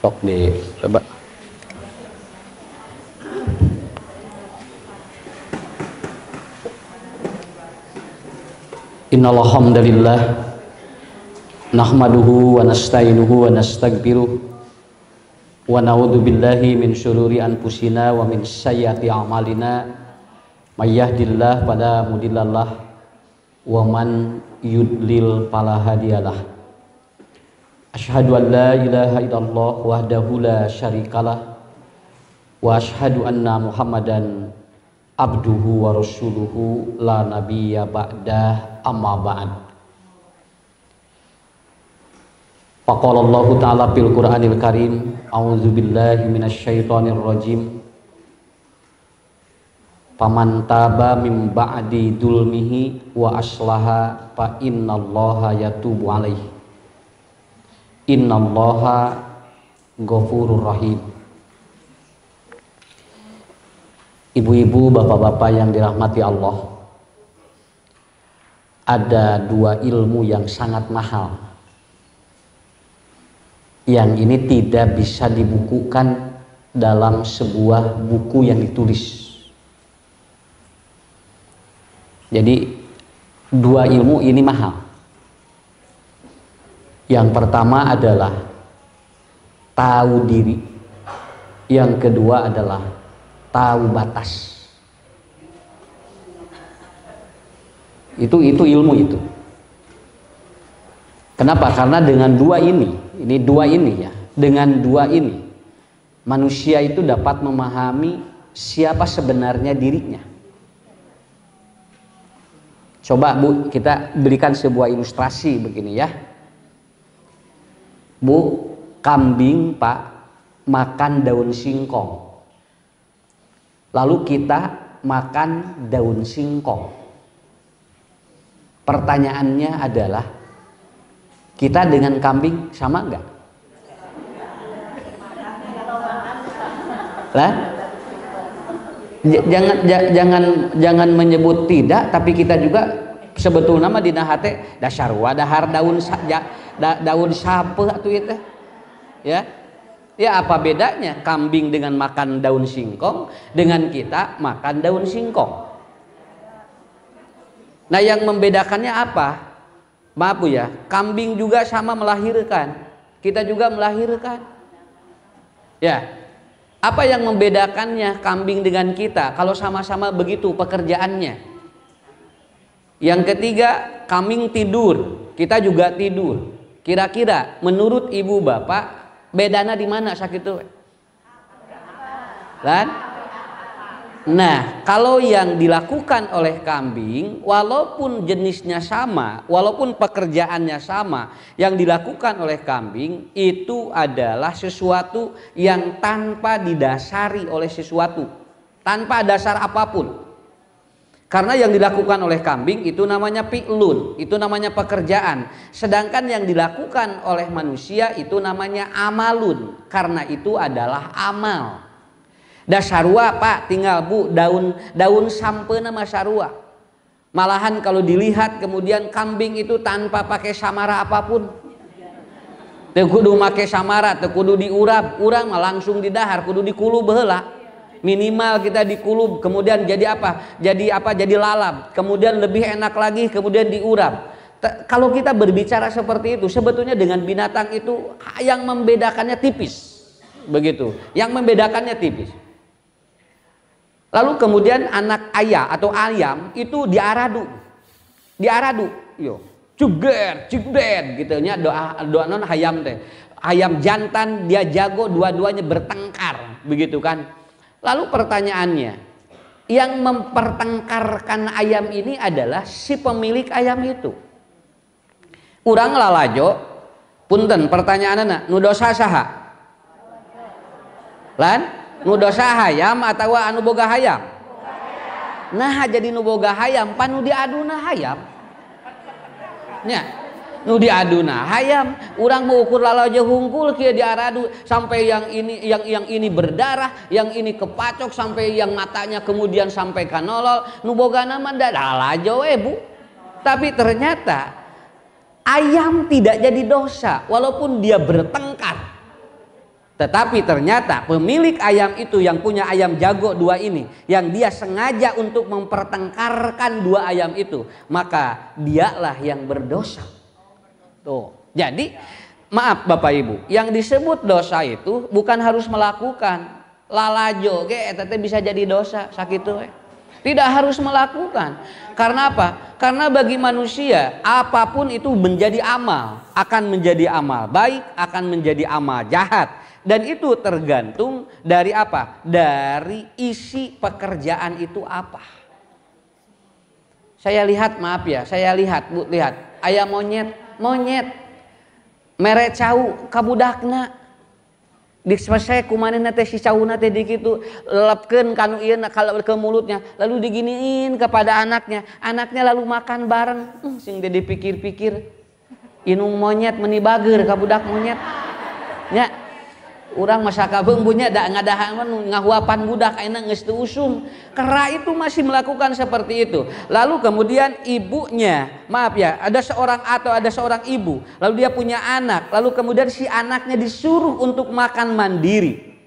Sok di coba. Innal hamdalillah nahmaduhu wa nasta'inuhu wa nastaghfiruh wa na'udzu billahi min syururi anfusina wa min sayyiati a'malina may yahdihillahu fala mudhillalah wa man yudlil fala hadiyalah. Asyhadu an la ilaha illallah wahdahu la syarikalah wa asyhadu anna Muhammadan abduhu wa rasuluhu la nabiyya ba'dah amma ba'd. Faqala Allah ta'ala fil Qur'anil Karim, a'udzu billahi minasyaitonir rajim. Faman taba min ba'di dzulmihi wa aslaha fa innallaha yatubu alaihi. Innallaha ghafurur rahim. Ibu-ibu, bapak-bapak yang dirahmati Allah, ada dua ilmu yang sangat mahal yang ini tidak bisa dibukukan dalam sebuah buku yang ditulis. Jadi dua ilmu ini mahal. Yang pertama adalah tahu diri, yang kedua adalah tahu batas. Itu ilmu itu. Kenapa? Karena dengan dua ini ya, dengan dua ini manusia itu dapat memahami siapa sebenarnya dirinya. Coba Bu, kita berikan sebuah ilustrasi begini ya. Bu, kambing Pak makan daun singkong. Lalu kita makan daun singkong. Pertanyaannya adalah, kita dengan kambing sama enggak? Lah? Jangan menyebut tidak, tapi kita juga sebetulnya mah dina hate dasar wadahar daun sape atuh itu. Ya apa bedanya kambing dengan makan daun singkong dengan kita makan daun singkong? Nah, yang membedakannya apa? Maaf Bu ya, kambing juga sama melahirkan, kita juga melahirkan. Ya, apa yang membedakannya kambing dengan kita kalau sama-sama begitu pekerjaannya? Yang ketiga, kambing tidur, kita juga tidur. Kira-kira menurut ibu bapak bedana di mana sakitu? Kan? Nah, kalau yang dilakukan oleh kambing, walaupun jenisnya sama, walaupun pekerjaannya sama, yang dilakukan oleh kambing itu adalah sesuatu yang tanpa didasari oleh sesuatu, tanpa dasar apapun. Karena yang dilakukan oleh kambing itu namanya fi'lun, itu namanya pekerjaan. Sedangkan yang dilakukan oleh manusia itu namanya amalun, karena itu adalah amal. Dasarua Pak, tinggal Bu, daun sampeuna mah sarua. Malahan kalau dilihat kemudian kambing itu tanpa pakai samara apapun. Teu kudu make samara, teu kudu diurap, urang mah langsung didahar, kudu dikulub heula. Minimal kita dikulub, kemudian jadi apa? Jadi lalap, kemudian lebih enak lagi, kemudian diurap. Kalau kita berbicara seperti itu, sebetulnya dengan binatang itu yang membedakannya tipis, begitu. Yang membedakannya tipis. Lalu kemudian anak ayah atau ayam itu diaradu, yo, cugder, gitu nya doa non hayam teh. Ayam jantan dia jago, dua-duanya bertengkar, begitu kan? Lalu pertanyaannya, yang mempertengkarkan ayam ini adalah si pemilik ayam itu. Urang lalajo, punten pertanyaanna, nu dosa saha? Lan, nu dosa hayam atau anu boga hayam? Nah, jadi nu boga hayam, pan nu diaduna hayam. Nya. Nu diaduna hayam, urang mau ukur lalajo hungkul kieu diaradu sampai yang ini berdarah, yang ini kepacok sampai yang matanya kemudian sampai kanolol, nu bogana mah lalajo Bu. Tapi ternyata ayam tidak jadi dosa walaupun dia bertengkar. Tetapi ternyata pemilik ayam itu yang punya ayam jago dua ini, yang dia sengaja untuk mempertengkarkan dua ayam itu, maka dialah yang berdosa. Tuh. Jadi maaf Bapak Ibu, yang disebut dosa itu bukan harus melakukan. Lalajo ge eta teh bisa jadi dosa sakitu we. Tidak harus melakukan. Karena apa? Karena bagi manusia apapun itu menjadi amal, akan menjadi amal baik, akan menjadi amal jahat. Dan itu tergantung dari apa? Dari isi pekerjaan itu apa. Saya lihat, maaf ya, saya lihat Bu, lihat aya monyet mere cau kabudakna diselesai kumanehna teh si cauna teh dikitu lepkeun kanu ieu kalau ke mulutnya lalu diginiin kepada anaknya lalu makan bareng. Sing dia dipikir-pikir inung monyet meni bager kabudak monyet nya. Urang masa kabengbunya da ngadahan ngahuapan budak ayeuna geus teu usum. Kera itu masih melakukan seperti itu. Lalu kemudian ibunya, maaf ya, ada seorang ibu, lalu dia punya anak, lalu kemudian si anaknya disuruh untuk makan mandiri.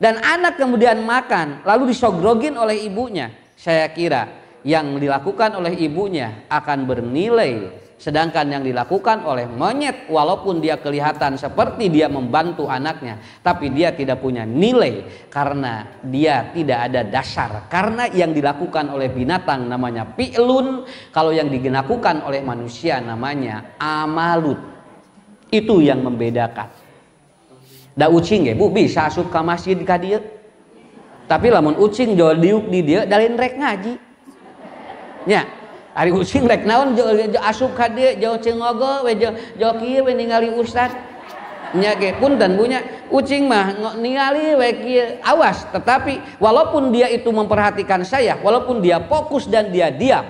Dan anak kemudian makan, lalu disogrogin oleh ibunya. Saya kira yang dilakukan oleh ibunya akan bernilai. Sedangkan yang dilakukan oleh monyet, walaupun dia kelihatan seperti dia membantu anaknya, tapi dia tidak punya nilai karena dia tidak ada dasar. Karena yang dilakukan oleh binatang namanya fi'lun, kalau yang dilakukan oleh manusia namanya amalun. Itu yang membedakan. Da ucing ge Bu bisa asup ka masjid ka dieu. Tapi lamun ucing jual diuk di dieu dalin rek ngaji. Nya ari ucing rek naon asup ka dieu jauh cengogo we jauh kieu we ningali ustad nya ge punten punya ucing mah ningali we kieu awas. Tetapi walaupun dia itu memperhatikan saya, walaupun dia fokus dan dia diam,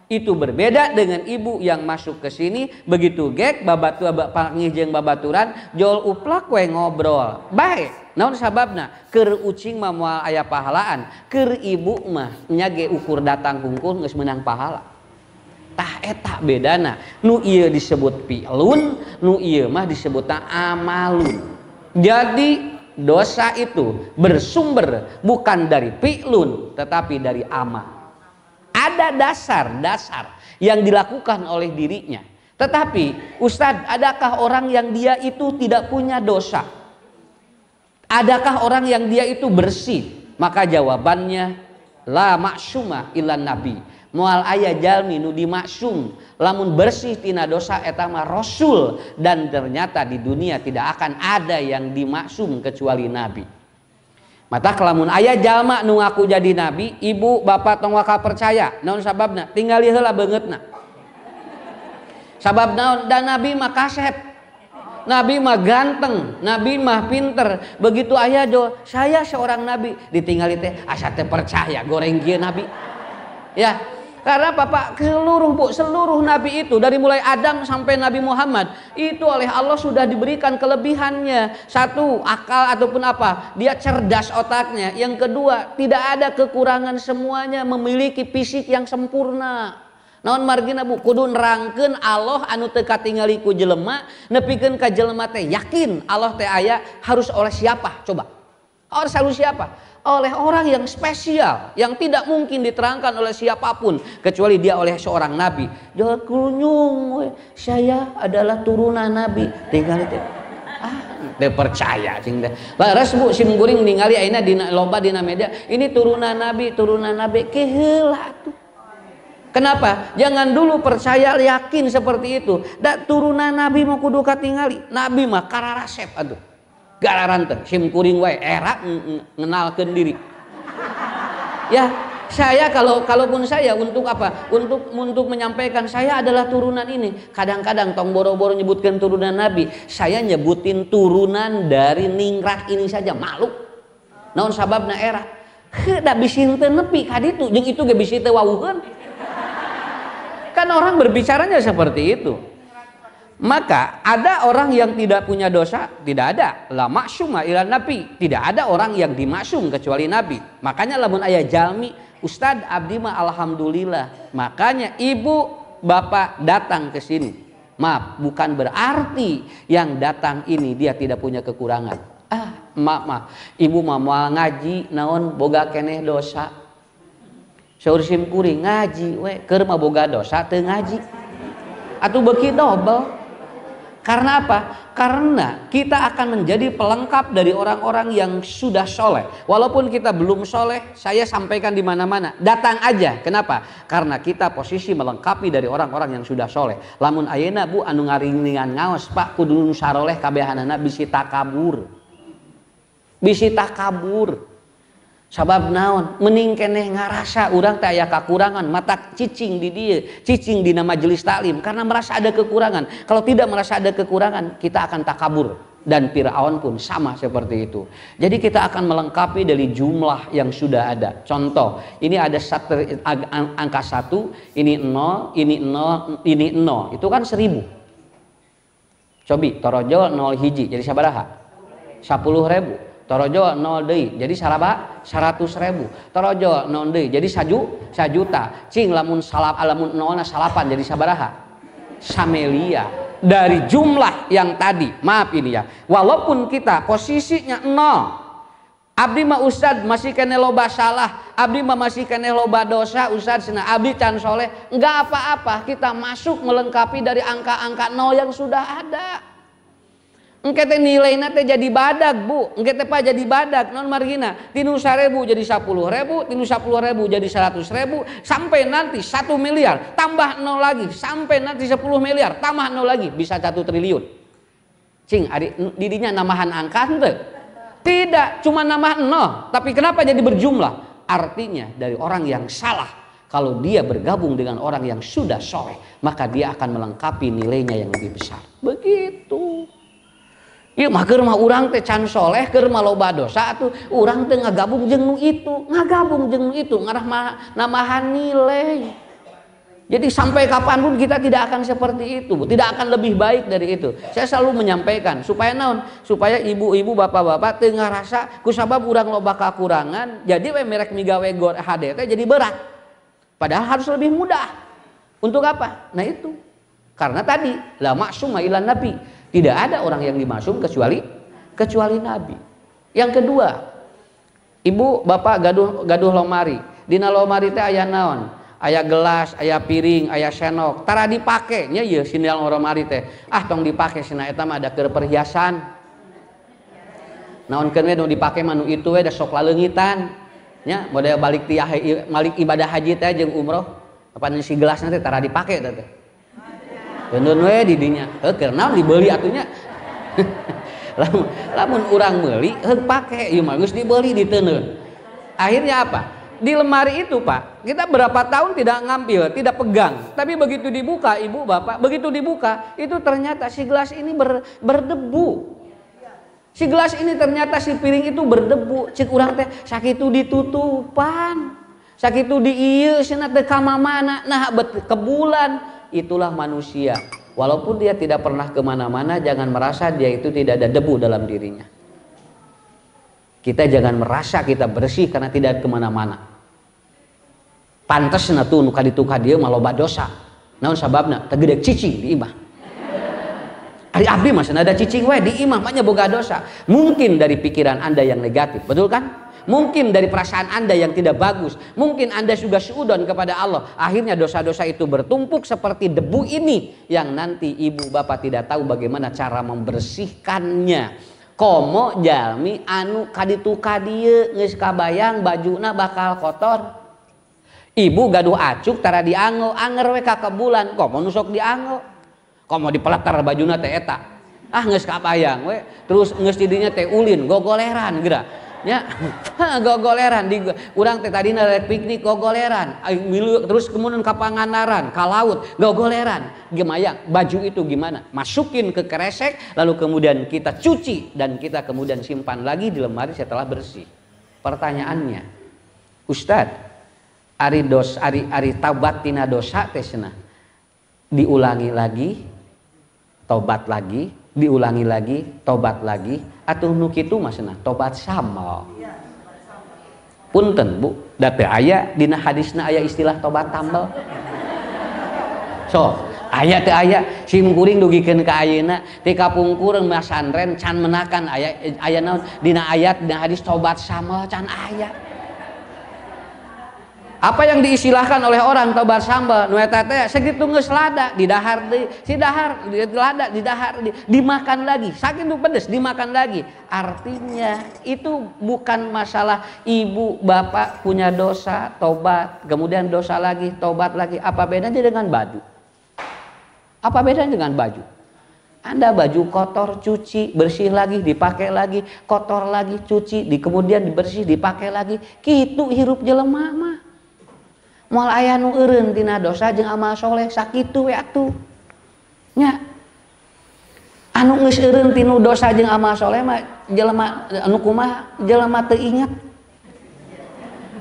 itu berbeda dengan ibu yang masuk ke sini begitu gek babatua pangih jeung babaturan jol uplak we ngobrol bae. Naon sababna? Keur ucing mah moal aya pahalaan, keur ibu mah nya ge ukur datang hungkul geus meunang pahala. Tah eta bedana, nu ieu disebut fi'lun, nu ieu mah disebutna amalun. Jadi dosa itu bersumber bukan dari fi'lun tetapi dari amal. Ada dasar-dasar yang dilakukan oleh dirinya. Tetapi Ustadz, adakah orang yang dia itu tidak punya dosa? Adakah orang yang dia itu bersih? Maka jawabannya la maksuma illa nabi. Moal aya jalmi nu dimaksum lamun bersih tina dosa eta mah rasul, dan ternyata di dunia tidak akan ada yang dimaksum kecuali nabi. Mata kelamun aya jalma nu ngaku jadi nabi, ibu bapak tong waka percaya. Naon sababna? Tingali heula beungeutna. Sabab naon? Dan nabi mah kasep. Nabi mah ganteng, nabi mah pinter. Begitu aya jo, saya seorang nabi, ditinggali teh asa teh percaya goreng kieu nabi. Ya, karena Bapak seluruh nabi itu dari mulai Adam sampai Nabi Muhammad itu oleh Allah sudah diberikan kelebihannya. Satu, akal ataupun apa, dia cerdas otaknya. Yang kedua, tidak ada kekurangan, semuanya memiliki fisik yang sempurna. Naon margina Bu, kudu nerangkeun Allah anu teu katingali ku jelema, nepikeun ka jelema teh yakin Allah teh aya harus oleh siapa? Coba. Harus siapa? Oleh orang yang spesial, yang tidak mungkin diterangkan oleh siapapun kecuali dia oleh seorang nabi. Jangan kunyung, saya adalah turunan nabi. Tinggal itu, dia percaya cing deh. Laras Bu sim guring ningali ayeuna dina loba dina media, ini turunan nabi keheula tuh. Kenapa? Jangan dulu percaya yakin seperti itu. Da turunan nabi mau kudu katingali. Nabi mah kararasep atuh. Galaran teh sim kuring wae era ngenalkeun diri. Ya, saya kalaupun saya untuk apa? Untuk menyampaikan saya adalah turunan ini. Kadang-kadang tong boro-boro nyebutkan turunan Nabi, saya nyebutin turunan dari ningrat ini saja malu. Naon sababna era? Da bisin teu nepi ka ditu, jeung itu ge bisi teu wawuheun. Kan orang berbicaranya seperti itu. Maka ada orang yang tidak punya dosa, tidak ada. La maksuma ila nabi, tidak ada orang yang dimaksum kecuali nabi. Makanya lamun aya jalmi, Ustad abdi mah alhamdulillah. Makanya ibu bapak datang ke sini. Maaf, bukan berarti yang datang ini dia tidak punya kekurangan. emak mah ibu mah moal ngaji naon boga keneh dosa. Saur simkuring ngaji we keur mah boga dosa teu ngaji. Atuh beuki double. Karena apa? Karena kita akan menjadi pelengkap dari orang-orang yang sudah soleh. Walaupun kita belum soleh, saya sampaikan di mana-mana. Datang aja. Kenapa? Karena kita posisi melengkapi dari orang-orang yang sudah soleh. Lamun ayeuna bu anu ngaringingan ngaos pak kudu saroleh kabehanana bisi takabur. Bisi takabur. Sabab naon mending keneh ngarasa urang teh aya kakurangan mata cicing di dia cicing dina majelis taklim karena merasa ada kekurangan. Kalau tidak merasa ada kekurangan kita akan takabur dan Firaun pun sama seperti itu. Jadi kita akan melengkapi dari jumlah yang sudah ada. Contoh ini ada angka 1 ini 0 ini 0 ini 0 itu kan 1000. Cobi torojo 0 hiji jadi sabaraha 10.000. Torojo 0 deui jadi saraba 100.000. Torojo 0 deui jadi sajuta. Cing lamun alamun 0 na salapan jadi sabaraha? Samelia. Dari jumlah yang tadi, maaf ini ya. Walaupun kita posisinya 0. Abdi mah ustad masih kene loba salah, abdi mah masih kene loba dosa, ustad cenah abdi can soleh, enggak apa-apa, kita masuk melengkapi dari angka-angka 0 yang sudah ada. Engke teh nilaina teh jadi badag bu, engke teh pa jadi badag non margina tinu 1.000 jadi 10.000, tinu 10.000 jadi 100.000, sampai nanti 1 miliar tambah 0 lagi, sampai nanti 10 miliar tambah 0 lagi bisa 1 triliun. Cing ari didinya namahan angka teu? Tidak, cuma nambah 0, tapi kenapa jadi berjumlah? Artinya dari orang yang salah kalau dia bergabung dengan orang yang sudah soleh maka dia akan melengkapi nilainya yang lebih besar. Begitu. Ieu mah keur mah urang teh can soleh, keur mah loba dosa atuh urang teh ngagabung jeung nu itu, ngarah namahan nilai. Jadi sampai kapanpun kita tidak akan seperti itu, tidak akan lebih baik dari itu. Saya selalu menyampaikan supaya naon? Supaya ibu-ibu, bapak-bapak teu ngarasa kusabab urang loba kakurangan, jadi we merek migawe gor HD teh jadi berat. Padahal harus lebih mudah. Untuk apa? Nah itu. Karena tadi la ma'suma ila nabi. Tidak ada orang yang dimaksum kecuali Nabi. Yang kedua, ibu bapak gaduh lomari. Dina lomari teh aya naon? Aya gelas, aya piring, aya senok. Tara dipake nya ieu sindal lomari teh. Tong dipake cenah eta mah ada keur perhiasan. Naonkeun we nu dipake mah nu itu we da sok laleungitan. Nya model balik ibadah haji teh jeung umroh. Apa si gelasna teh tara dipake teh. Bener we di dinya, keur naon dibeli atunya. lamun urang meuli heug pake, ieu mah geus dibeli diteuneun. Akhirnya apa? Di lemari itu Pak, kita berapa tahun tidak ngambil, tidak pegang. Tapi begitu dibuka ibu bapak, begitu dibuka itu ternyata si gelas ini berdebu. Si gelas ini ternyata si piring itu berdebu. Cik urang teh sakitu ditutupan, sakitu di ieu cenah teu ka mamana, nah ke bulan. Itulah manusia. Walaupun dia tidak pernah kemana-mana, jangan merasa dia itu tidak ada debu dalam dirinya. Kita jangan merasa kita bersih karena tidak kemana-mana. Pantes na tuh nu kaditu ka dieu mah loba dosa. Naon sababna? Teu gede cicing di imah. Ari abdi mah cenah ada cicing we di imah mah nya boga dosa. Mungkin dari pikiran Anda yang negatif, betul kan? Mungkin dari perasaan Anda yang tidak bagus. Mungkin Anda juga suudon kepada Allah. Akhirnya dosa-dosa itu bertumpuk seperti debu ini. Yang nanti ibu bapak tidak tahu bagaimana cara membersihkannya. Komo jalmi anu kaditu kadieu geus kabayang bajuna bakal kotor. Ibu gaduh acuk tara dianggo anger we ka kebulan. Komo nu sok dianggo. Komo dipeleter bajuna teh eta. Geus kabayang we. Terus geus didinya teh ulin gogoleran geura. Ya, gogoleran di urang teh tadina rek piknik gogoleran, terus kemudian ka Pangandaran, ka laut gogoleran. Gimana baju itu gimana? Masukin ke kresek lalu kemudian kita cuci dan kita kemudian simpan lagi di lemari setelah bersih. Pertanyaannya, Ustadz, ari taubat tina dosa teh cenah diulangi lagi, taubat lagi, diulangi lagi, tobat lagi, atuh nu kitu mah cenah tobat samal. Punten Bu, da teu aya dina hadisna aya istilah tobat tambal. So, Aya teu aya sim kuring dugikeun ka ayeuna ti kapungkur Mas Sandren can menakan aya naon dina ayat dina hadis tobat sambal can aya. Apa yang diistilahkan oleh orang tobat sambal nu eta teh sakitu geus lada di dahar deui si dahar lada di dahar dimakan lagi sakitu pedes dimakan lagi. Artinya itu bukan masalah ibu bapak punya dosa tobat kemudian dosa lagi tobat lagi. Apa bedanya dengan baju? Apa bedanya dengan baju? Anda baju kotor cuci bersih lagi dipakai lagi kotor lagi cuci kemudian dibersih dipakai lagi kitu hirup jelema mah. Moal aya nu eureun tina dosa jeung amal soleh sakitu we atuh. Nya. Anu geus eureun tina dosa jeung amal soleh mah jelema anu kumaha jelema teu inget.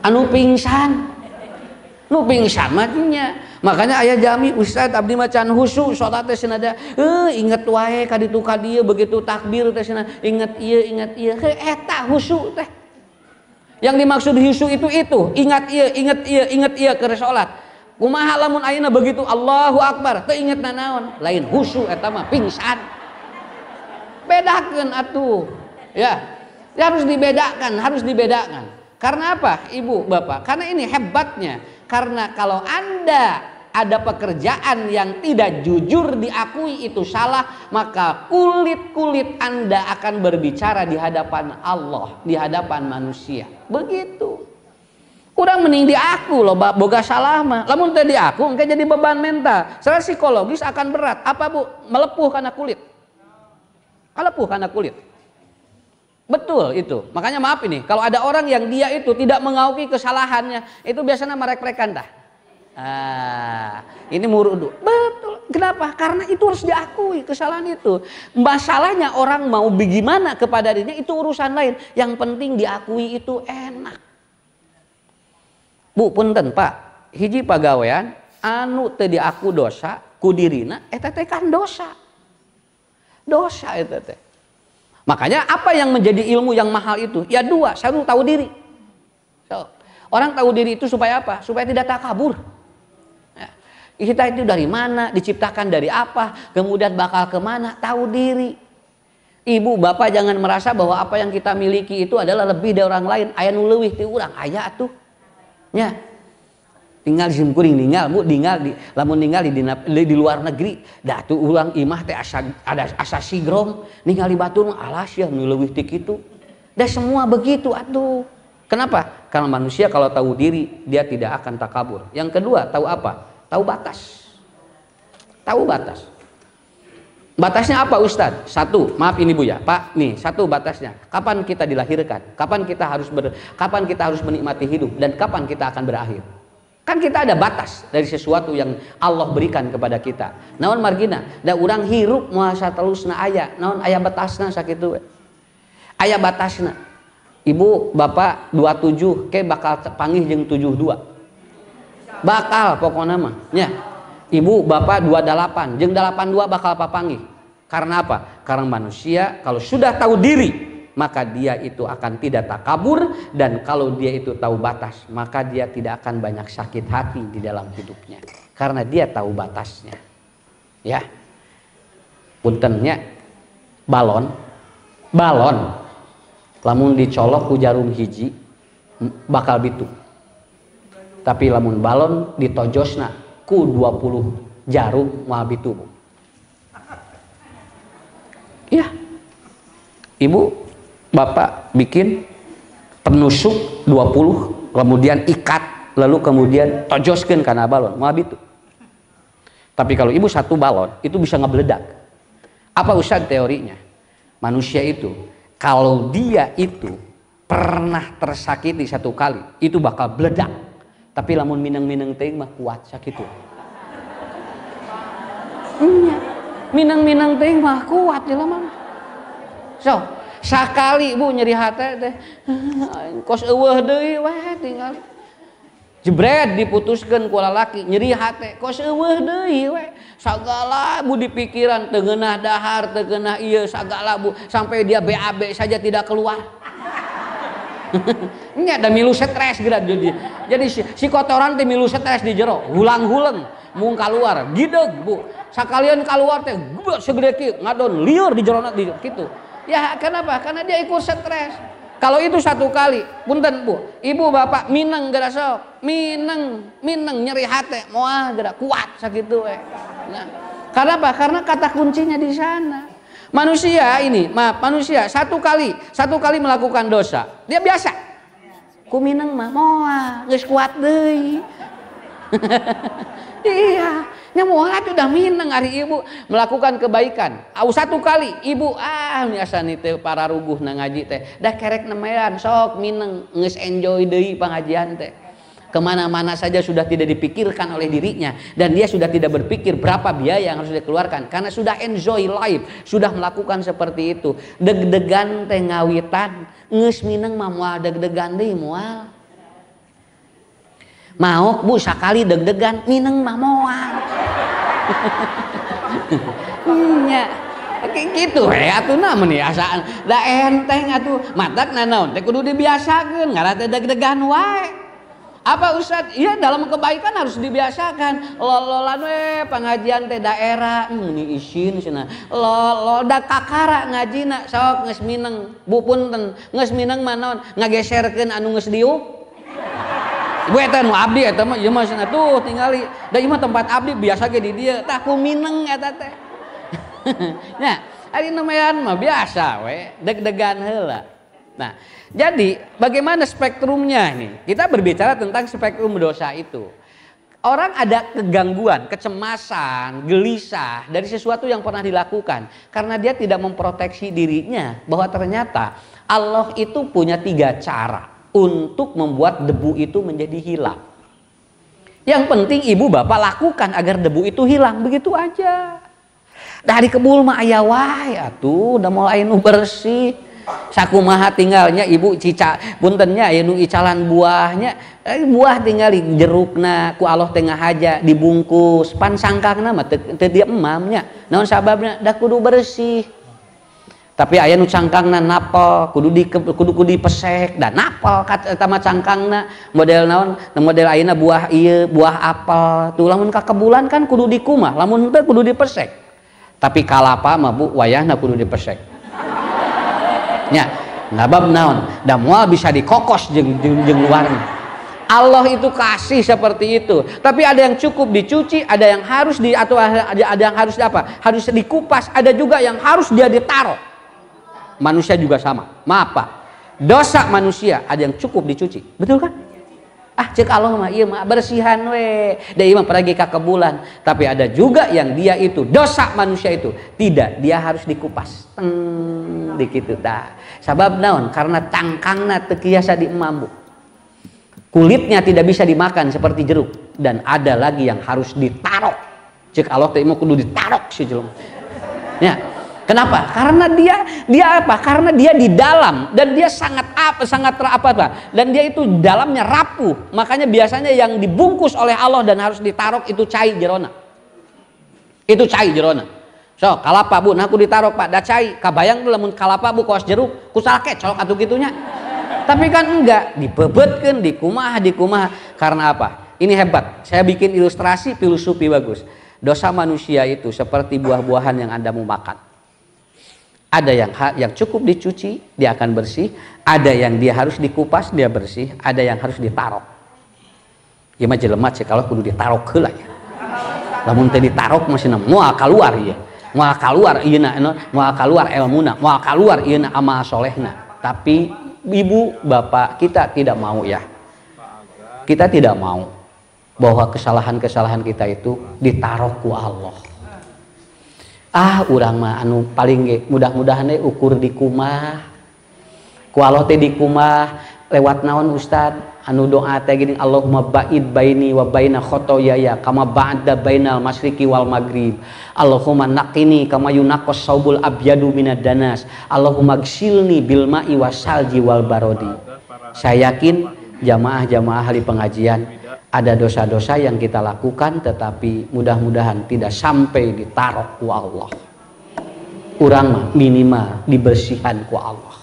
Anu pingsan. Nu pingsan mah nya. Makanya aya jami Ustaz abdi mah can husu salat teh senada inget wae ka ditu ka dieu begitu takbir teh senada inget ieu eta husu teh. Yang dimaksud husu itu ingat iya keur salat. Kumaha lamun ayeuna begitu Allahu Akbar teu ingetna naon lain husu eta mah pingsan. Bedakeun atuh ya harus dibedakan karena apa ibu bapak karena ini hebatnya karena kalau Anda ada pekerjaan yang tidak jujur diakui itu salah maka kulit Anda akan berbicara di hadapan Allah di hadapan manusia begitu. Kurang mending diaku loh boga salah mah lamun teu diaku engke jadi beban mental secara psikologis akan berat apa bu melepuh karena kulit betul itu makanya maaf ini kalau ada orang yang dia itu tidak mengakui kesalahannya itu biasanya merek-rekan dah. Ini murudu. Betul. Kenapa? Karena itu harus diakui kesalahan itu. Masalahnya orang mau bagaimana kepada dirinya itu urusan lain. Yang penting diakui itu enak. Bu punten Pak, hiji pagawean anu teu diaku dosa ku dirina eta teh kan dosa. Dosa eta teh. Makanya apa yang menjadi ilmu yang mahal itu? Ya dua, satu tahu diri. Orang tahu diri itu supaya apa? Supaya tidak takabur. Kita itu dari mana, diciptakan dari apa, kemudian bakal kemana, tahu diri. Ibu, bapak jangan merasa bahwa apa yang kita miliki itu adalah lebih dari orang lain. Aya nu leuwih ti urang, aya atuh. Nya. Tinggal sim kuring ninggal, Bu, lamun ninggal di luar negeri, da tuh ulang imah teh asa sigrom, ningali batur mah alas ya nu leuwih ti kitu. Da semua begitu atuh. Kenapa? Karena manusia kalau tahu diri, dia tidak akan takabur. Yang kedua, tahu apa? Tahu batas. Tahu batas. Batasnya apa Ustadz? Satu, maaf ini Bu ya, Pak, nih satu batasnya. Kapan kita dilahirkan? Kapan kita harus menikmati hidup dan kapan kita akan berakhir? Kan kita ada batas dari sesuatu yang Allah berikan kepada kita. Naon margina, da urang hirup moal satelusna aya, naon aya batasna sakitu we. Aya batasna. Ibu, bapak 27 ke bakal panggih jeung 72. Bakal pokoknya mah nya ibu bapak 28 jeung 82 bakal papanggih karena apa? Karena manusia kalau sudah tahu diri maka dia itu akan tidak takabur dan kalau dia itu tahu batas maka dia tidak akan banyak sakit hati di dalam hidupnya karena dia tahu batasnya ya. Puntennya balon lamun dicolok ku jarum hiji bakal bitu. Tapi lamun balon ditojosna ku 20 jarum moal bitu. Ya. Ibu, bapak bikin penusuk 20 kemudian ikat lalu kemudian tojoskeun kana balon moal bitu. Tapi kalau ibu satu balon itu bisa ngebeledak. Apa Ustaz teorinya? Manusia itu kalau dia itu pernah tersakiti satu kali itu bakal beledak. Tapi lamun minang-minang teuing mah kuat sakitu. Nya, minang-minang teuing mah kuat jelema mah. So, sakali Bu nyeri hate teh kos eueuh deui we tinggal. Jebret diputuskeun ku lalaki nyeri hate kos eueuh deui we. Sagala Bu di pikiran teu geunah dahar, teu geunah ieu sagala Bu sampai dia BAB saja tidak keluar. Ini ada milu stres geura jadi si kotoran teh milu stres di jero hulang-huleng mung keluar gideg Bu sakalian keluar teh segede kieu ngadon liur di jerona di kitu ya. Kenapa? Karena dia ikut stres. Kalau itu satu kali punten Bu ibu bapak mineng geura sok mineng nyeri hate moal geura kuat sakitu we. Nah, karena apa? Karena kata kuncinya di sana. Manusia ini manusia satu kali melakukan dosa dia biasa ku mineng mah moal geus kuat deui. Iya, nyamuat udah mineng hari ibu melakukan kebaikan. Satu kali ibu biasa nih teh para ruguh na ngaji teh. Dah kerek nemean sok mineng geus enjoy deui pengajian teh. Kemana-mana saja sudah tidak dipikirkan oleh dirinya dan dia sudah tidak berpikir berapa biaya yang harus dikeluarkan karena sudah enjoy life, sudah melakukan seperti itu. Deg-degan teh ngawitan geus mineng mah moal deg-degan deui moal. Mau Bu sakali deg-degan mineng mah moal. Nya kayak gitu atuh namun ya asaan da enteng atuh matak nanaon teh kudu dibiasakeun ngaran teh deg-degan wae. Apa Ustad? Iya dalam kebaikan harus dibiasakan. Lololan we pengajian teh daerah ini isin cenah. Lo da kakara ngajina sok geus mineng. Bu punten geus mineng mah naon ngageserkeun anu geus diuk. Gue eta nu abdi eta mah ieu mah cenah tuh tingali. Da ieu mah tempat abdi biasa ge di dieu. Tah ku mineng eta teh. Nah, ari nemean mah biasa we, deg-degan heula. Nah, jadi bagaimana spektrumnya nih? Kita berbicara tentang spektrum dosa itu. Orang ada kegangguan, kecemasan, gelisah dari sesuatu yang pernah dilakukan karena dia tidak memproteksi dirinya bahwa ternyata Allah itu punya 3 cara untuk membuat debu itu menjadi hilang. Yang penting ibu bapak lakukan agar debu itu hilang, begitu aja. Dari kebul mah aya wae atuh, udah mulai nu bersih. Sakumaha tinggalnya ibu cica puntennya aya nu icalan buahnya, buah tinggali jerukna ku Allah tengah haja dibungkus, pan sangkangna mah teu dia emamnya. Naon sababna? Da kudu bersih. Tapi aya nu cangkangna napel kudu dipesek dan napel eta mah cangkangna model naon model ayeuna buah ieu buah apel tuh lamun ka kebulan kan kudu dikumah lamun teu kudu dipesek tapi kalapa mah Bu wayahna kudu dipesek nya nabab naon da moal bisa dikokos jeung luarna. Allah itu kasih seperti itu tapi ada yang cukup dicuci ada yang harus atau ada yang harus apa harus dikupas ada juga yang harus dia ditaruh. Manusia juga sama. Maaf Pak, dosa manusia ada yang cukup dicuci, betul kan? Cek Allah mah iya mah bersihan we. Da ieu mah pergi ka kebulan, tapi ada juga yang dia itu dosa manusia itu tidak, dia harus dikupas. Dikitu tah. Sabab naon? Karena cangkangna teu kiasa diemambu. Kulitnya tidak bisa dimakan seperti jeruk dan ada lagi yang harus ditaruh. Cek Allah teh mah kudu ditaruh si jelema. Ya. Kenapa? Karena dia apa? Karena dia di dalam dan dia sangat dan dia itu dalamnya rapuh. Makanya biasanya yang dibungkus oleh Allah dan harus ditaruh itu cai jerona. Itu cai jerona. So, kalapa Bu, nah aku ditaruh Pak, da cai. Kabayang tuh lamun kalapa Bu kaos jeruk, kusalake colok atuh gitunya. Tapi kan enggak, dibebetkeun, dikumaha. Karena apa? Ini hebat. Saya bikin ilustrasi filosofi bagus. Dosa manusia itu seperti buah-buahan yang Anda mau makan. Ada yang cukup dicuci, dia akan bersih. Ada yang dia harus dikupas, dia bersih. Ada yang harus ditaruh. Ya mah jelema cek kalau kudu ditaruh heula ya. Lamun teu ditaruh masih moal kaluar ieu. Moal kaluar ieuna moal kaluar ilmuna, moal kaluar ieuna amal solehna. Tapi ibu, bapak kita tidak mau ya. Kita tidak mau bahwa kesalahan-kesalahan kita itu ditaruh ku Allah. Urang mah anu paling ge mudah-mudahan ukur di kumah ku Allah teh di kumah lewat naon Ustad anu doa teh gini Allahumma ba'id baini wa baina khotoyaya kama ba'da bainal masyriqi wal maghrib Allahumma naqini kama yunaqqas saubul abyadu minad danas Allahumma gsilni bil ma'i wasalji wal barodi. Saya yakin jamaah-jamaah ahli pengajian ada dosa-dosa yang kita lakukan tetapi mudah-mudahan tidak sampai ditaruh ku Allah. Urang minimal dibersihkan ku Allah.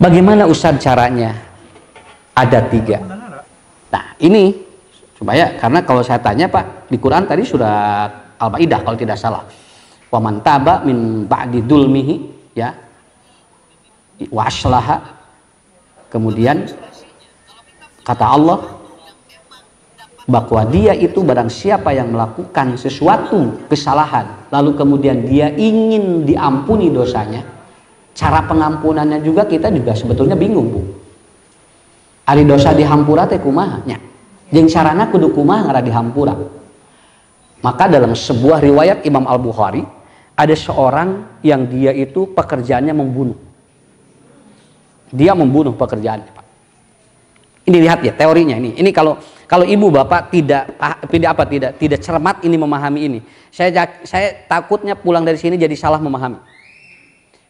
Bagaimana Ustaz caranya? Ada 3. Nah ini Supaya, karena kalau saya tanya Pak, di Quran tadi surat Al-Maidah kalau tidak salah. Wa man taba min ba'di dzulmihi, ya. Wa aslaha. Kemudian kata Allah bahwa dia itu barang siapa yang melakukan sesuatu kesalahan lalu kemudian dia ingin diampuni dosanya, cara pengampunannya juga kita juga sebetulnya bingung, Bu. Ari dosa dihampura teh kumaha nya? Jeung carana kudu kumaha ngara dihampura. Maka dalam sebuah riwayat Imam Al-Bukhari ada seorang yang dia itu pekerjaannya membunuh. Dia membunuh pekerjaannya, Pak. Ini lihat ya teorinya ini. Ini kalau ibu bapak tidak cermat ini memahami ini. Saya takutnya pulang dari sini jadi salah memahami.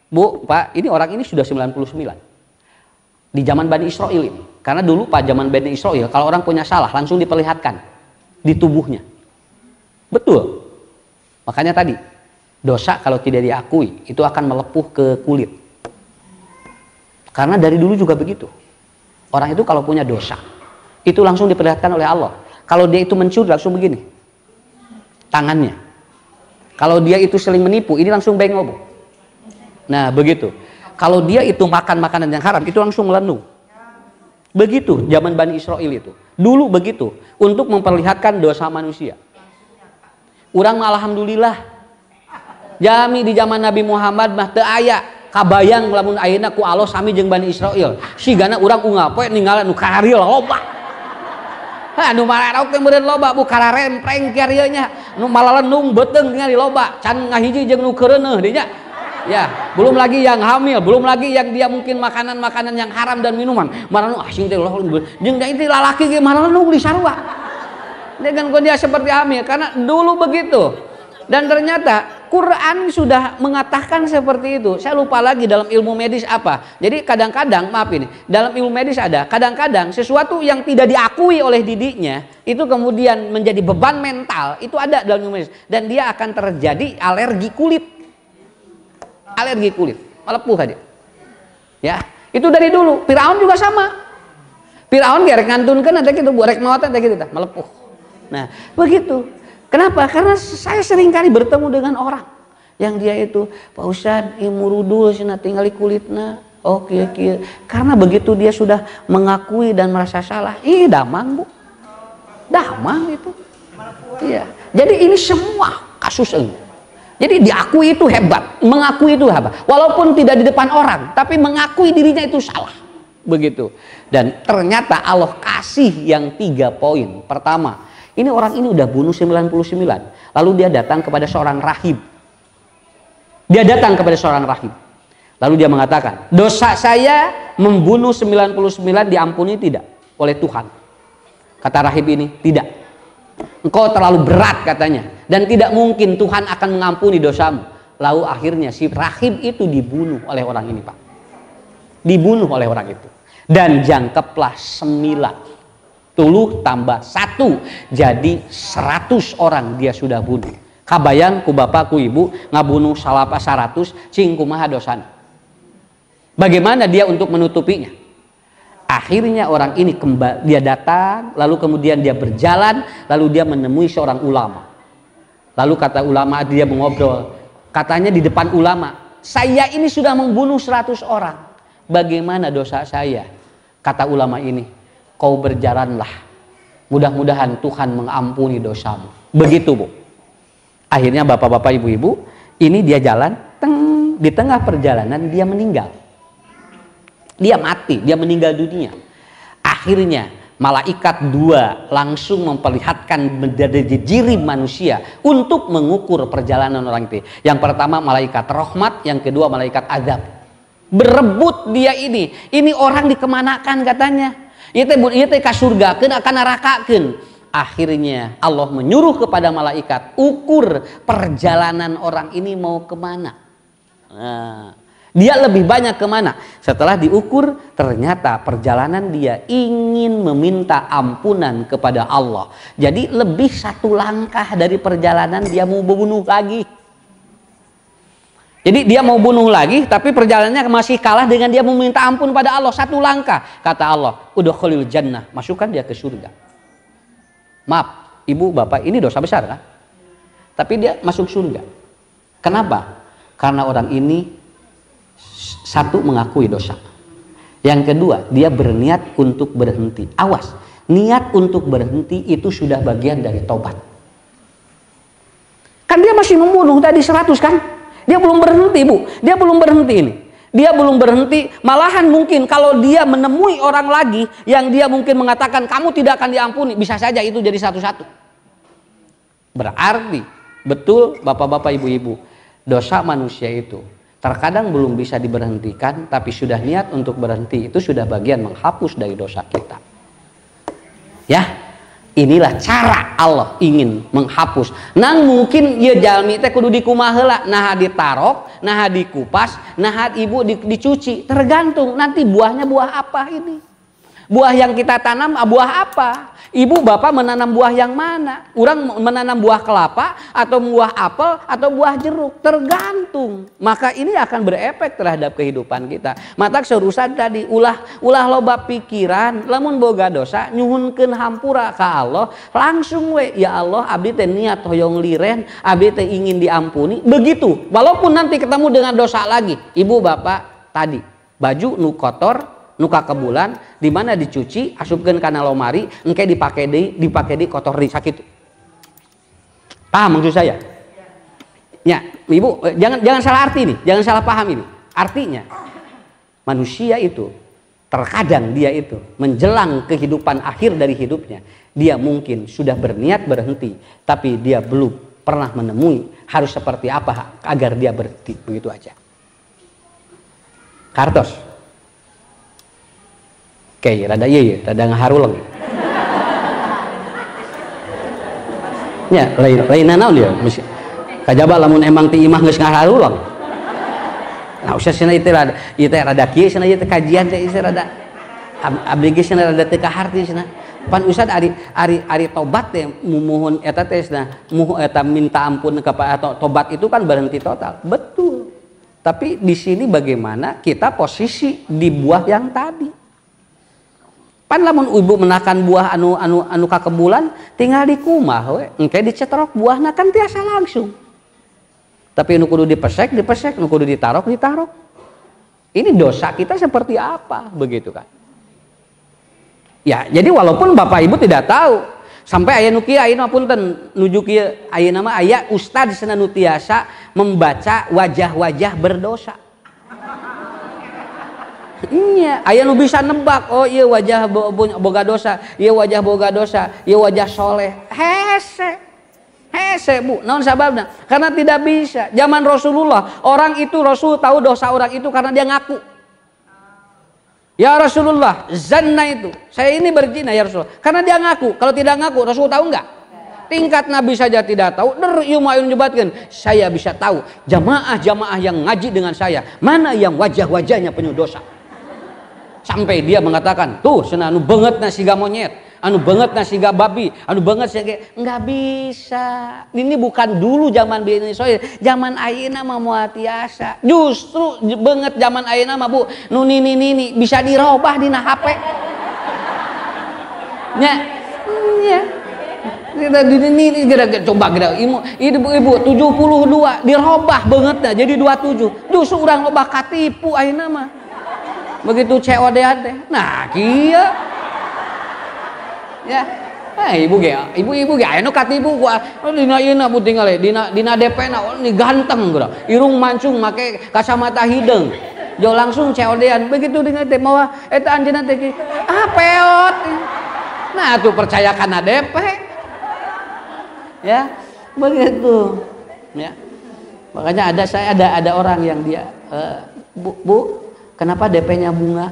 Bu, Pak, ini orang ini sudah 99. Di zaman Bani Israel ini. Karena dulu Pak zaman Bani Israel kalau orang punya salah langsung diperlihatkan di tubuhnya. Betul. Makanya tadi dosa kalau tidak diakui itu akan melepuh ke kulit. Karena dari dulu juga begitu. Orang itu kalau punya dosa itu langsung diperlihatkan oleh Allah. Kalau dia itu mencuri langsung begini tangannya. Kalau dia itu seling menipu ini langsung bengok. Nah begitu. Kalau dia itu makan makanan yang haram itu langsung melenung. Begitu zaman Bani Israel itu. Dulu begitu untuk memperlihatkan dosa manusia. Urang alhamdulillah. Jami di zaman Nabi Muhammad mah teu aya kabayang lamun ayeuna ku Allah sami jeung Bani Israel. Sigana urang unggal poe ninggal nu karil loba. Nu mararok teh meureun loba bu kararempreng kieu nya. Nu malalenung beuteung ningali loba can ngahiji jeung nu keureuneuh dieu nya. Ya, belum lagi yang hamil, belum lagi yang dia mungkin makanan-makanan yang haram dan minuman. Maranu asing teh ulah jeung da itu lalaki ge malalenung di sarua. Dengan kondisi seperti hamil karena dulu begitu. Dan ternyata Quran sudah mengatakan seperti itu. Saya lupa lagi dalam ilmu medis apa. Jadi kadang-kadang, maaf ini, dalam ilmu medis ada, kadang-kadang sesuatu yang tidak diakui oleh didiknya, itu kemudian menjadi beban mental, itu ada dalam ilmu medis. Dan dia akan terjadi alergi kulit. Alergi kulit, melepuh tadi. Ya, itu dari dulu. Firaun juga sama. Firaun gerek ngantunkeun ada kitu, borek maot ada kitu tah, melepuh. Nah, begitu. Kenapa? Karena saya sering kali bertemu dengan orang yang dia itu, Pak Ustadz, imurudul cenah tingali kulitna. Oke. Karena begitu dia sudah mengakui dan merasa salah, damang, Bu. Damang itu. Iya. Jadi ini semua kasus ini. Jadi diakui itu hebat, mengakui itu hebat. Walaupun tidak di depan orang, tapi mengakui dirinya itu salah. Begitu. Dan ternyata Allah kasih yang 3 poin. Pertama, ini orang ini udah bunuh 99. Lalu dia datang kepada seorang rahib. Dia datang kepada seorang rahib. Lalu dia mengatakan, dosa saya membunuh 99 diampuni tidak oleh Tuhan. Kata rahib ini, tidak. Engkau terlalu berat katanya. Dan tidak mungkin Tuhan akan mengampuni dosamu. Lalu akhirnya si rahib itu dibunuh oleh orang ini, Pak. Dibunuh oleh orang itu. Dan jangkeplah 9. 10 tambah 1 jadi 100 orang dia sudah bunuh. Kabayang ku bapak ku ibu ngabunuh salapa 100 cing kumaha dosana. Bagaimana dia untuk menutupinya? Akhirnya orang ini dia datang, lalu kemudian dia berjalan, lalu dia menemui seorang ulama. Lalu kata ulama, dia mengobrol. Katanya di depan ulama, saya ini sudah membunuh 100 orang. Bagaimana dosa saya? Kata ulama ini, kau berjalanlah. Mudah-mudahan Tuhan mengampuni dosamu. Begitu, Bu. Akhirnya bapak-bapak, ibu-ibu, ini dia jalan, di tengah perjalanan dia meninggal. Dia mati, dia meninggal dunia. Akhirnya malaikat 2 langsung memperlihatkan dari jiri manusia untuk mengukur perjalanan orang itu. Yang pertama malaikat rahmat, yang kedua malaikat azab. Berebut dia ini. Ini orang dikemanakan katanya. Ieu teh ka surgakeun akan nerakakeun. Akhirnya Allah menyuruh kepada malaikat, ukur perjalanan orang ini mau kemana. Nah, dia lebih banyak kemana? Setelah diukur, ternyata perjalanan dia ingin meminta ampunan kepada Allah. Jadi lebih 1 langkah dari perjalanan dia mau bunuh lagi. Jadi dia mau bunuh lagi, tapi perjalanannya masih kalah dengan dia meminta ampun pada Allah. 1 langkah. Kata Allah, udkhulil jannah, masukkan dia ke surga. Maaf, ibu bapak, ini dosa besar kan? Tapi dia masuk surga. Kenapa? Karena orang ini satu, mengakui dosa. Yang kedua, dia berniat untuk berhenti. Awas, niat untuk berhenti itu sudah bagian dari tobat. Kan dia masih membunuh tadi 100 kan? Dia belum berhenti, Bu. Dia belum berhenti ini. Dia belum berhenti, malahan mungkin kalau dia menemui orang lagi yang dia mungkin mengatakan kamu tidak akan diampuni, bisa saja itu jadi satu-satu. Berarti betul bapak-bapak, ibu-ibu, dosa manusia itu terkadang belum bisa diberhentikan, tapi sudah niat untuk berhenti, itu sudah bagian menghapus dari dosa kita. Ya, inilah cara Allah ingin menghapus. Nang mungkin ya jalmi teh kudu dikumaha heula, nah ditarok, nah dikupas, nah ibu dicuci, tergantung nanti buahnya buah apa ini. Buah yang kita tanam buah apa? Ibu bapak menanam buah yang mana? Orang menanam buah kelapa atau buah apel atau buah jeruk, tergantung. Maka ini akan berefek terhadap kehidupan kita. Mata serusan tadi ulah loba pikiran, lamun boga dosa nyuhunkeun hampura ka Allah, langsung we ya Allah abdi teh niat hoyong liren, abdi teh ingin diampuni. Begitu. Walaupun nanti ketemu dengan dosa lagi. Ibu bapak tadi baju nu kotor nuka ke bulan di mana dicuci asupkeun kana lomari engke dipake di kotor di sakitu. Paham maksud saya? Ya, ibu jangan salah arti nih, jangan salah paham ini. Artinya manusia itu terkadang dia itu menjelang kehidupan akhir dari hidupnya, dia mungkin sudah berniat berhenti, tapi dia belum pernah menemui harus seperti apa agar dia berhenti, begitu aja. Kartos. Oke, rada iya, rada ngaharulang. Ya, lain naon dia, kajaba lamun emang ti imah geus ngaharulang. Nah, usah cenah ieu teh rada kieu cenah ieu teh kajian teh rada abdi geus cenah rada teu kaharti cenah. Pan Ustad ari tobat teh mumohon eta teh cenah, eta minta ampun kepada tobat itu kan berhenti total. Betul. Tapi di sini bagaimana kita posisi di buah yang tadi? Pan lamun ibu menakan buah anu kakebulan tinggal dikumah we engke dicetrok buahna kan tiasa langsung. Tapi nu kudu dipesek, nu kudu ditarok. Ini dosa kita seperti apa begitu kan? Ya, jadi walaupun Bapak Ibu tidak tahu sampai aya nu kieu ayeuna punten nuju kieu ayeuna mah aya ustad cenah nu tiasa membaca wajah-wajah berdosa. Iya, aya nu bisa nebak, oh iya wajah boga dosa, iya wajah boga dosa, iya wajah soleh. Hese Bu, naon sababna? Karena tidak bisa. Zaman Rasulullah, orang itu Rasul tahu dosa orang itu karena dia ngaku. Ya Rasulullah, zanna itu, saya ini berzina ya Rasulullah. Karena dia ngaku, kalau tidak ngaku Rasul tahu enggak? Tingkat Nabi saja tidak tahu, mayun nyebatkan, saya bisa tahu jamaah-jamaah yang ngaji dengan saya, mana yang wajah-wajahnya penuh dosa. Sampai dia mengatakan, tuh cenah anu beungeutna siga monyet, anu beungeutna siga babi, anu beungeut siga, enggak bisa. Ini bukan dulu zaman Bani Israil, zaman ayeuna mah moal tiasa. Justru beungeut zaman ayeuna mah Bu, nu nini bisa dirobah dina HP. Nya. Nya. Kita nini coba kita ibu 72 dirobah beungeutna jadi 27. Justru urang loba katipu ayeuna mah. Begitu COD teh. Nah, kieu. Ya. Ibu ge anu katipu gua dina ieu Bu tinggal dina DP-na ini ganteng geura. Irung mancung make kacamata hideung. Jo langsung COD-an begitu dengan teh mawa eta anjeunna teh peot. Nah, tuh percayakan DP. Ya, begitu. Ya. Makanya ada orang yang dia Bu, kenapa DP-nya bunga?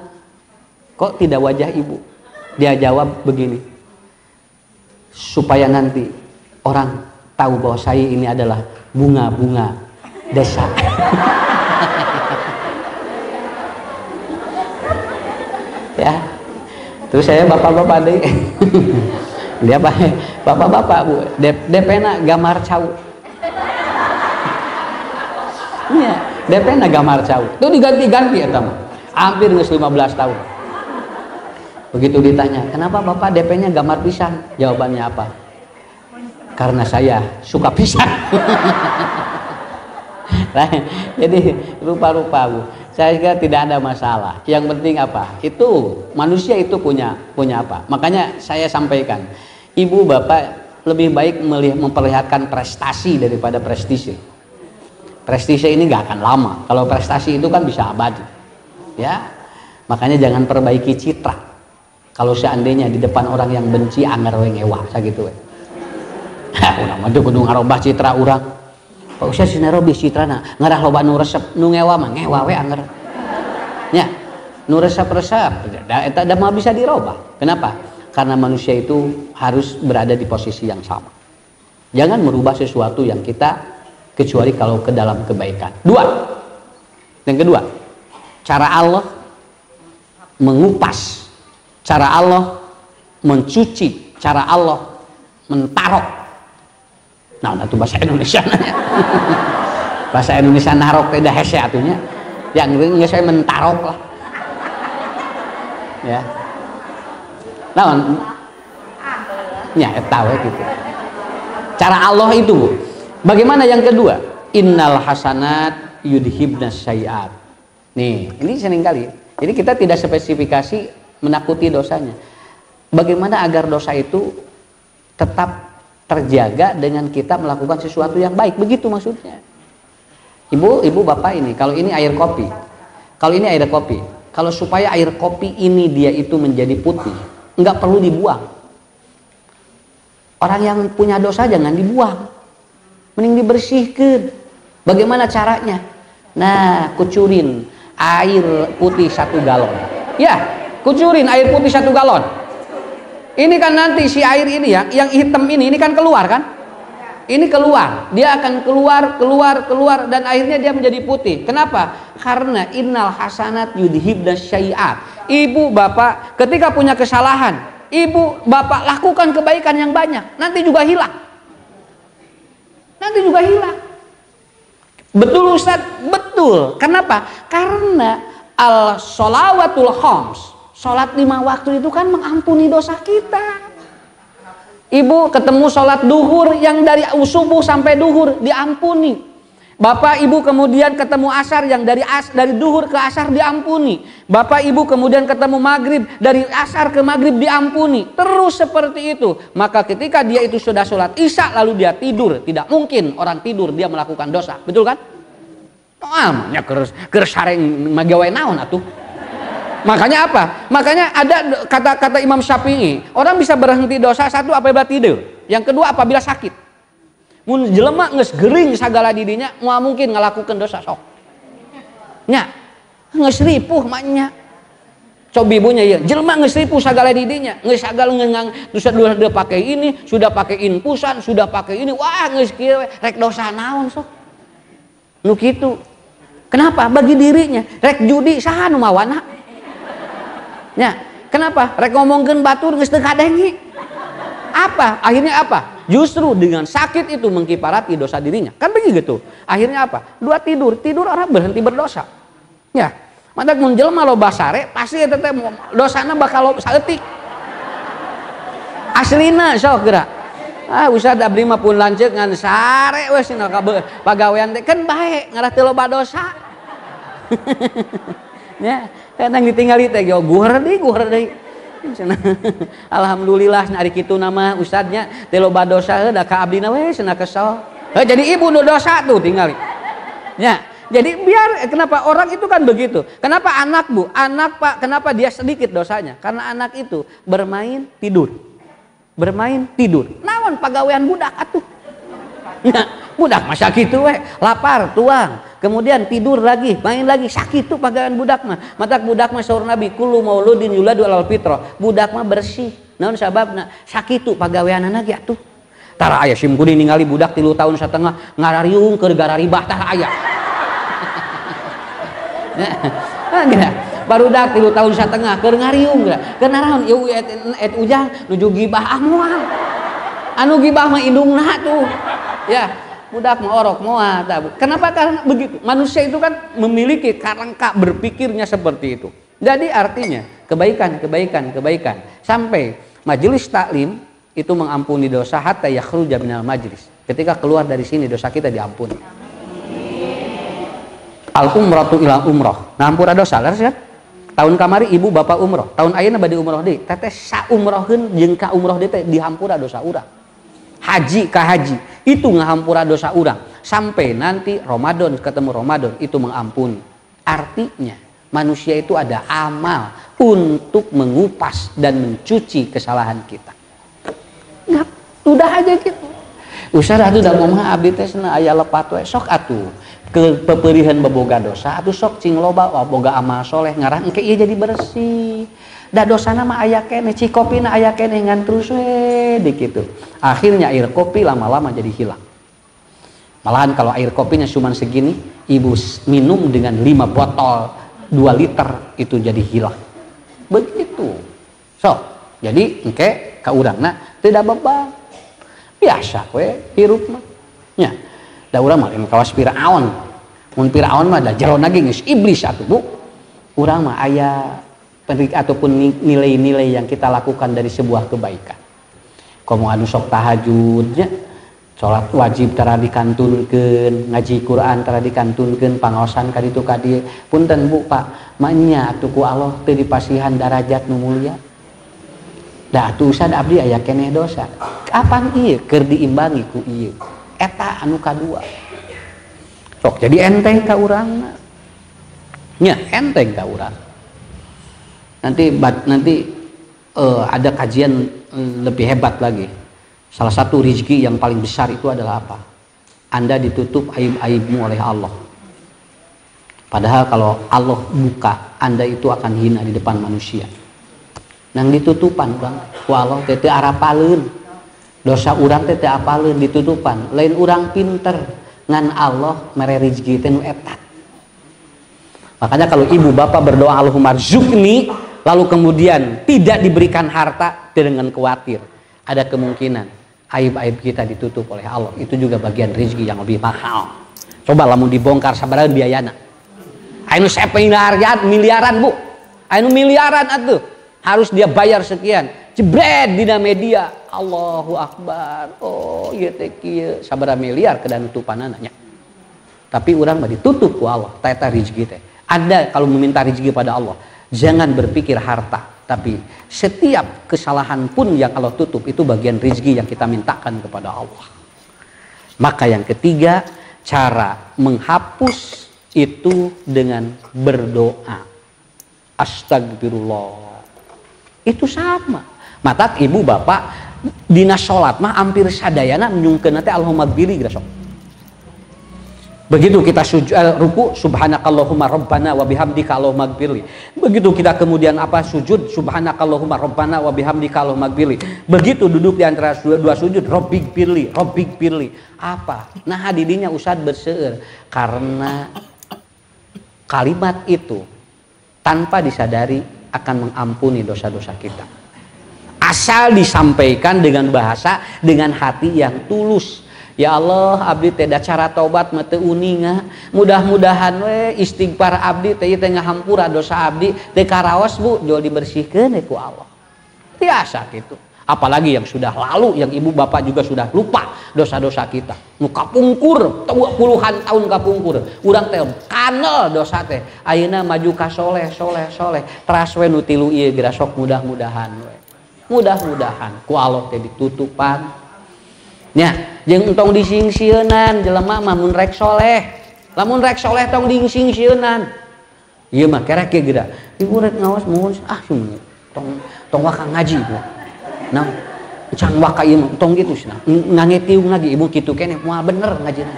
Kok tidak wajah ibu? Dia jawab begini, supaya nanti orang tahu bahwa saya ini adalah bunga-bunga desa. Ya, terus saya bapak-bapak deh. Dia bapak-bapak Bu, DP-na gambar cau. Iya, DP-na gambar cau. Itu diganti-ganti eta mah. Hampir geus 15 tahun. Begitu ditanya, kenapa Bapak DP-nya gambar pisang? Jawabannya apa? Karena saya suka pisang. Nah, jadi rupa-rupa Bu, saya kira tidak ada masalah. Yang penting apa? Itu manusia itu punya apa? Makanya saya sampaikan, ibu bapak lebih baik memperlihatkan prestasi daripada prestise. Prestise ini nggak akan lama. Kalau prestasi itu kan bisa abadi, ya. Makanya jangan perbaiki citra. Kalau seandainya di depan orang yang benci, anger we ngewa, sakitu we. Urang mah teu kudu ngarobah citra urang. Pak Ustaz sinarobi citrana, ngarah loba nu resep, nu ngewa mah ngewa we anger. Nya, nu resep-resep, eta da mah bisa dirobah. Kenapa? Karena manusia itu harus berada di posisi yang sama. Jangan merubah sesuatu yang kita kecuali kalau ke dalam kebaikan. Yang kedua, cara Allah mengupas, cara Allah mencuci, cara Allah mentarok. Nah, itu bahasa Indonesia nanya. Bahasa Indonesia narok tidak hese atunya. Yang saya mentarok lah. Ya. Nah, ya tahu gitu. Cara Allah itu. Bagaimana yang kedua? Innal hasanat yudhibnas sayiat. Nih, ini sering kali. Jadi kita tidak spesifikasi menakuti dosanya. Bagaimana agar dosa itu tetap terjaga dengan kita melakukan sesuatu yang baik, begitu maksudnya. Ibu bapak ini, kalau ini air kopi, kalau supaya air kopi ini dia itu menjadi putih, nggak perlu dibuang. Orang yang punya dosa jangan dibuang, mending dibersihkan. Bagaimana caranya? Nah, kucurin air putih 1 galon. Ya, kucurin air putih 1 galon. Ini kan nanti si air ini ya, yang hitam ini kan keluar kan? Ini keluar, dia akan keluar dan akhirnya dia menjadi putih. Kenapa? Karena innal hasanat yudhibnas sayiat. Ibu bapak ketika punya kesalahan, ibu bapak lakukan kebaikan yang banyak, nanti juga hilang. Betul Ustaz? Betul. Kenapa? Karena al-sholawatul khams, sholat 5 waktu itu kan mengampuni dosa kita. Ibu ketemu sholat duhur yang dari subuh sampai duhur diampuni. Bapak ibu kemudian ketemu asar yang dari duhur ke asar diampuni. Bapak ibu kemudian ketemu maghrib dari asar ke maghrib diampuni. Terus seperti itu. Maka ketika dia itu sudah sholat isya lalu dia tidur, tidak mungkin orang tidur dia melakukan dosa. Betul kan? Amnya keur sareng magawe naon atuh. Makanya apa? Makanya ada kata-kata Imam Syafi'i, orang bisa berhenti dosa satu apabila tidur, yang kedua apabila sakit. Mun jelema geus geuring sagala didinya, moal mungkin ngalakukeun dosa sok. Nya, geus ripuh maknya. Coba ibunya ya, jelema geus ripuh sagala didinya, geus sagala ngengang sudah pakai ini, sudah pakai infusan, sudah pakai ini, wah geus kieu rek dosa naon sok. Nu kitu. Kenapa? Bagi dirinya, rek judi saha nu mawana? Ya, kenapa? Rek ngomongkeun batur geus teu kadengi. Apa? Akhirnya apa? Justru dengan sakit itu mengkiparati dosa dirinya. Kan begitu. Akhirnya apa? Tidur orang berhenti berdosa. Ya. Matak mun jelema loba sare, pasti eta teh dosana bakal saeutik. Aslina sok geura. Ustaz abdi mah pun lanceuk ngan sare we cenah pagawean teh kan bae ngarah teu loba dosa. Ya, kadang ditinggali teh guheur deui. Alhamdulillah ari kitu nama ustadznya teh loba dosa da ka abdina we cenah kesel. Jadi ibu nu dosa tuh tinggali. Ya, jadi biar kenapa orang itu kan begitu. Kenapa anak Bu? Anak Pak, kenapa dia sedikit dosanya? Karena anak itu bermain tidur. Naon pagawean budak atuh. Ya, budak masa kitu we, lapar, tuang. Kemudian tidur lagi, main lagi, sakit tuh pagawean budak mah. Matak budak mah saur Nabi, kullu mauludin yuladu alal fitrah. Budak mah bersih. Naon sababna? Sakit tuh pagaweanana ge atuh. Tara aya simkuring ningali budak 3 tahun setengah ngarariung keur gara ribah tah aya. Nah, barudak 3 tahun setengah keur ngariung geura. Keur naon? Ieu et ujang nuju gibah moal. Anu gibah mah indungna tuh. Ya. Budak mau orok moal. Kenapa? Karena begitu. Manusia itu kan memiliki kerangka berpikirnya seperti itu. Jadi artinya kebaikan. Sampai majelis taklim itu mengampuni dosa hatta yakhruja minal majlis. Ketika keluar dari sini dosa kita diampuni. Al umratu ila umroh, ngampura dosa leres kan? Tahun kamari ibu bapak umroh, tahun ayeuna bade umroh deui. Teteh sa umrohkeun jeung ka umroh deui teh dihampura dosa urang. Haji ka haji itu ngahampura dosa urang sampai nanti Ramadan ketemu Ramadan itu mengampuni. Artinya manusia itu ada amal untuk mengupas dan mencuci kesalahan kita. Nggak, udah aja gitu. Ustaz atuh da momongan abdi teh cenah aya lepat we sok atuh ke pepeurihan boboga dosa atuh sok cing loba boga amal soleh ngarah engke ieu jadi bersih. Da dosana mah aya keneh, cikopina aya keneh ngan terus we dikitu. Akhirnya air kopi lama-lama jadi hilang. Malahan kalau air kopinya cuma segini, ibu minum dengan 5 botol 2 liter itu jadi hilang. Begitu. So, jadi engke ka urangna teu da beban. Biasa we hirup mah. Nya. Da urang mah kawas Firaun. Mun Firaun mah da jero nage geus iblis atuh, Bu. Urang mah aya ataupun nilai-nilai yang kita lakukan dari sebuah kebaikan. Komo anu sok tahajudnya, salat wajib tara dikantunkeun, ngaji Quran tara dikantunkeun, pangaosan ka ditu ka dieu. Punten Bu, Pak, manya atuh ku Allah teu dipasihan darajat nu mulia. Da atuh Ustaz abdi aya keneh dosa. Kapan ieu keur diimbangi ku ieu? Eta anu kadua. Sok jadi enteng ka urangna. Nya enteng ka urang. Nanti ada kajian lebih hebat lagi. Salah satu rezeki yang paling besar itu adalah apa? Anda ditutup aib-aibmu oleh Allah. Padahal kalau Allah buka, Anda itu akan hina di depan manusia. Nang ditutupan Bang, ku Allah teh teu arapaleun. Dosa urang teh teu apaleun ditutupan. Lain urang pinter ngan Allah mere rezeki teh nu eta. Makanya kalau ibu bapak berdoa Allahumma rzuqni, lalu kemudian tidak diberikan harta dengan khawatir, ada kemungkinan aib-aib kita ditutup oleh Allah. Itu juga bagian rezeki yang lebih mahal. Coba lamun dibongkar sabaraha biayana. Anu miliaran Bu. Anu miliaran atuh. Harus dia bayar sekian. Jebret dina media. Allahu Akbar. Oh ieu teh kieu sabaraha miliar kedan tutupanana nya. Tapi urang mah ditutup ku Allah. Eta rezeki teh. Anda kalau meminta rezeki pada Allah, jangan berpikir harta, tapi setiap kesalahan pun yang Allah tutup itu bagian rezeki yang kita mintakan kepada Allah. Maka yang ketiga, cara menghapus itu dengan berdoa. Astagfirullah. Itu sama. Mata ibu bapak dina salat mah hampir sadayana nyungkeun teh Allahumma gfirli grasok. Begitu kita ruku subhanakallahumma rabbana wa bihamdika Allahumma gfirli. Begitu kita kemudian sujud subhanakallahumma rabbana wa bihamdika Allahumma gfirli. Begitu duduk di antara dua sujud rabbik gfirli. Apa? Nah hadidinya Ustaz berseur karena kalimat itu tanpa disadari akan mengampuni dosa-dosa kita. Asal disampaikan dengan bahasa dengan hati yang tulus. Ya Allah, abdi teh da cara tobat mah teu uninga. Mudah-mudahan we istighfar abdi teh teh ngahampura dosa abdi teh karaos Bu, jol dibersihkeun ku Allah. Biasa gitu. Apalagi yang sudah lalu, yang ibu bapak juga sudah lupa dosa-dosa kita. Nu kapungkur, puluhan tahun kapungkur. Urang teh kanel dosa teh. Ayeuna maju ka soleh. Teras we nu tilu ieu geura sok mudah-mudahan we. Mudah-mudahan ku Allah teh ditutupan. Nya, jeung entong disingsieunan jelema mah mun rek soleh. Lamun rek soleh tong disingsieunan. Ieu mah kerek ge geura. Ibu rek ngaos muhun tong waka ngaji Bu. Nah, can waka ieu mah tong kitu cenah. Ngangetiung lagi ibu kitu keneh moal bener ngajina.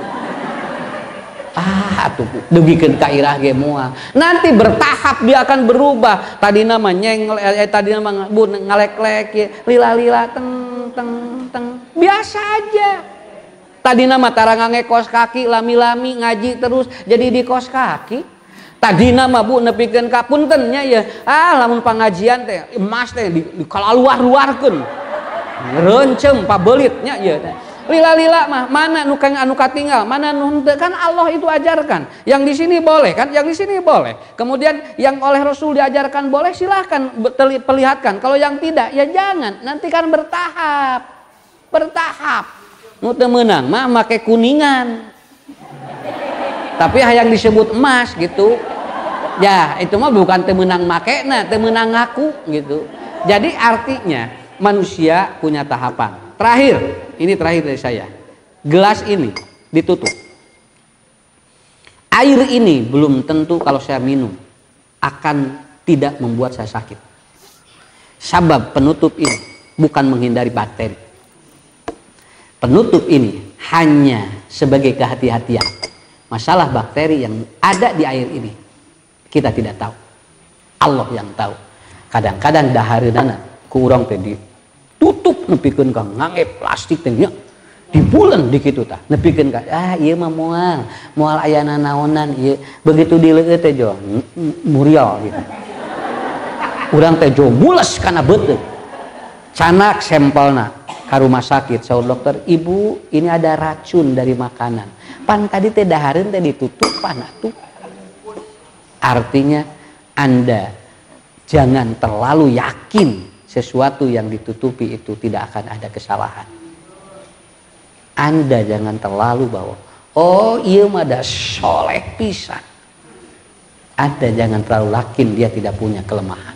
Atuh dugikeun ka irah ge moal. Nanti bertahap dia akan berubah. Tadina mah tadina mah Bu ngalek-lek lila-lila teng biasa aja. Tadina mah tara ngangekos kaki lami-lami ngaji terus jadi di kos kaki. Tadina mah Bu nepikeun ka puntennya ya. Lamun pangajian teh emas teh dikalaluar-luarkeun. Reuncem pabelit nya ieu teh. Lila-lila mah mana nu kang anu katinggal, mana nu henteu, kan Allah itu ajarkan. Yang di sini boleh kan, yang di sini boleh. Kemudian yang oleh Rasul diajarkan boleh, silahkan perlihatkan. Kalau yang tidak ya jangan. Nanti kan bertahap. Bertahap. Nu teu meunang mah make kuningan. Tapi yang disebut emas gitu. Ya, itu mah bukan teu meunang makena, teu meunang ngaku gitu. Jadi artinya manusia punya tahapan. Terakhir, ini terakhir dari saya. Gelas ini ditutup. Air ini belum tentu kalau saya minum akan tidak membuat saya sakit. Sabab penutup ini bukan menghindari bakteri. Penutup ini hanya sebagai kehati-hatian. Masalah bakteri yang ada di air ini kita tidak tahu. Allah yang tahu. Kadang-kadang dahareunana ku urang teh tutup nepikeun ka ngangge plastik teh nya dibuleun di kitu tah nepikeun ka ieu mah moal ayana naonan ieu begitu dileueuh teh jo murial gitu urang teh jo mules kana beuteung canak sampelna ka rumah sakit saur dokter ibu ini ada racun dari makanan pan tadi teh dahareun teh ditutup pan atuh artinya Anda jangan terlalu yakin sesuatu yang ditutupi itu tidak akan ada kesalahan. Anda jangan terlalu bahwa oh iya mah da soleh pisan. Anda jangan terlalu yakin dia tidak punya kelemahan.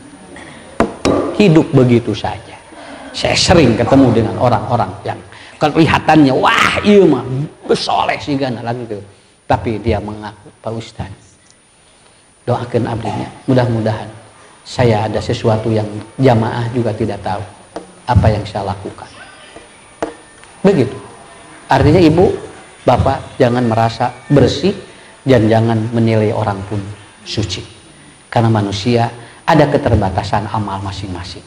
Hidup begitu saja. Saya sering ketemu dengan orang-orang yang kelihatannya wah iya mah soleh sih gana lagi gitu. Tapi dia mengaku Pak Ustaz doakan abdinya mudah-mudahan saya ada sesuatu yang jamaah juga tidak tahu apa yang saya lakukan. Begitu. Artinya ibu, bapak jangan merasa bersih dan jangan menilai orang pun suci. Karena manusia ada keterbatasan amal masing-masing.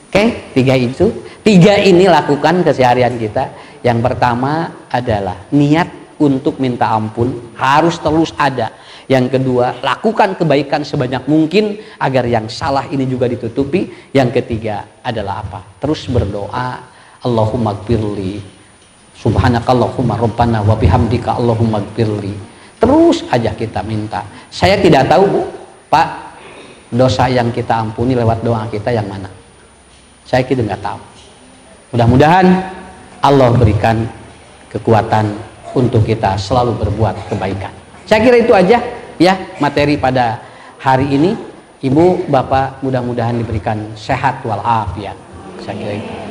Oke, tiga ini lakukan keseharian kita. Yang pertama adalah niat untuk minta ampun harus terus ada. Yang kedua, lakukan kebaikan sebanyak mungkin agar yang salah ini juga ditutupi. Yang ketiga adalah apa? Terus berdoa, Allahumma gfirli, subhanakallahumma rabbana wa bihamdika Allahumma gfirli. Terus aja kita minta. Saya tidak tahu Bu, Pak, dosa yang kita ampuni lewat doa kita yang mana. Saya kita nggak tahu. Mudah-mudahan Allah berikan kekuatan untuk kita selalu berbuat kebaikan. Saya kira itu aja ya materi pada hari ini. Ibu, bapak mudah-mudahan diberikan sehat walafiat. Saya kira itu.